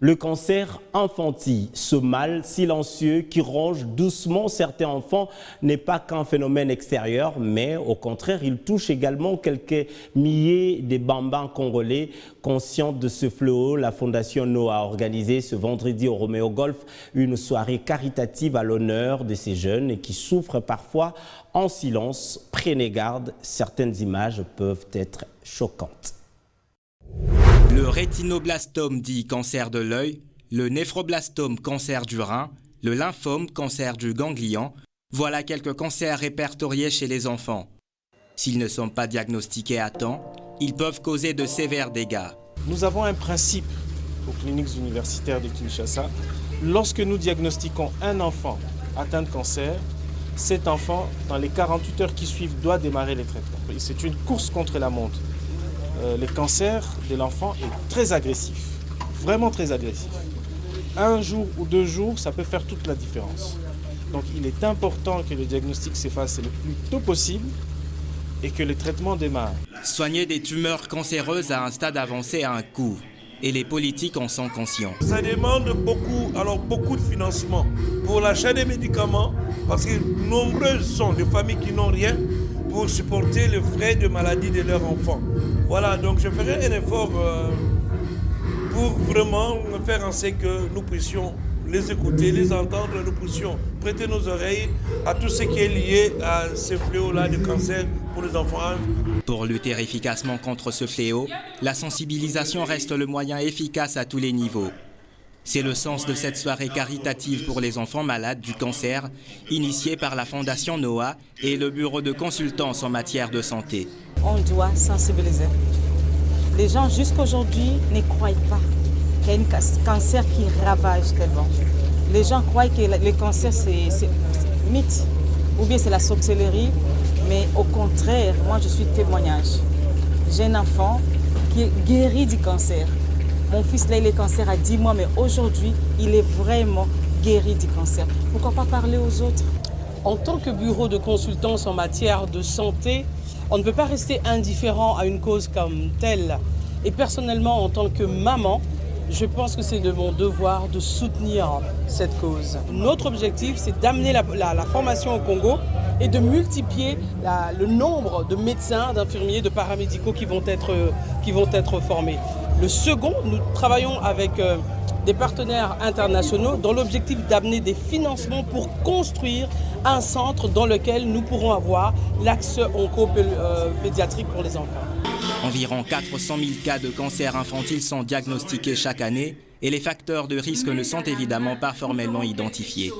Le cancer infantile, ce mal silencieux qui ronge doucement certains enfants, n'est pas qu'un phénomène extérieur, mais au contraire, il touche également quelques milliers de bambins congolais. Consciente de ce fléau, la Fondation Noah a organisé ce vendredi au Roméo Golf une soirée caritative à l'honneur de ces jeunes qui souffrent parfois en silence. Prenez garde, certaines images peuvent être choquantes. Le rétinoblastome dit cancer de l'œil, le néphroblastome cancer du rein, le lymphome cancer du ganglion, voilà quelques cancers répertoriés chez les enfants. S'ils ne sont pas diagnostiqués à temps, ils peuvent causer de sévères dégâts. Nous avons un principe aux cliniques universitaires de Kinshasa. Lorsque nous diagnostiquons un enfant atteint de cancer, cet enfant, dans les 48 heures qui suivent, doit démarrer les traitements. C'est une course contre la montre. Le cancer de l'enfant est très agressif, vraiment très agressif. Un jour ou 2 jours, ça peut faire toute la différence. Donc il est important que le diagnostic se fasse le plus tôt possible et que le traitement démarre. Soigner des tumeurs cancéreuses à un stade avancé a un coût, et les politiques en sont conscients. Ça demande beaucoup de financement pour l'achat des médicaments, parce que nombreuses sont les familles qui n'ont rien pour supporter les frais de maladie de leurs enfants. Voilà, donc je ferai un effort pour vraiment faire en sorte que nous puissions les écouter, les entendre, nous puissions prêter nos oreilles à tout ce qui est lié à ce fléau-là de cancer pour les enfants. Pour lutter efficacement contre ce fléau, la sensibilisation reste le moyen efficace à tous les niveaux. C'est le sens de cette soirée caritative pour les enfants malades du cancer, initiée par la Fondation Noah et le Bureau de consultance en matière de santé. On doit sensibiliser. Les gens jusqu'aujourd'hui ne croient pas qu'il y a un cancer qui ravage tellement. Les gens croient que le cancer c'est mythe ou bien c'est la sorcellerie, mais au contraire, moi je suis témoignage. J'ai un enfant qui est guéri du cancer. Mon fils là il est cancer à 10 mois, mais aujourd'hui il est vraiment guéri du cancer. Pourquoi pas parler aux autres? En tant que bureau de consultance en matière de santé, on ne peut pas rester indifférent à une cause comme telle. Et personnellement, en tant que maman, je pense que c'est de mon devoir de soutenir cette cause. Notre objectif, c'est d'amener la formation au Congo et de multiplier le nombre de médecins, d'infirmiers, de paramédicaux qui vont être formés. Le second, nous travaillons avec des partenaires internationaux dans l'objectif d'amener des financements pour construire un centre dans lequel nous pourrons avoir l'axe onco-pédiatrique pour les enfants. Environ 400 000 cas de cancer infantile sont diagnostiqués chaque année et les facteurs de risque ne sont évidemment pas formellement identifiés.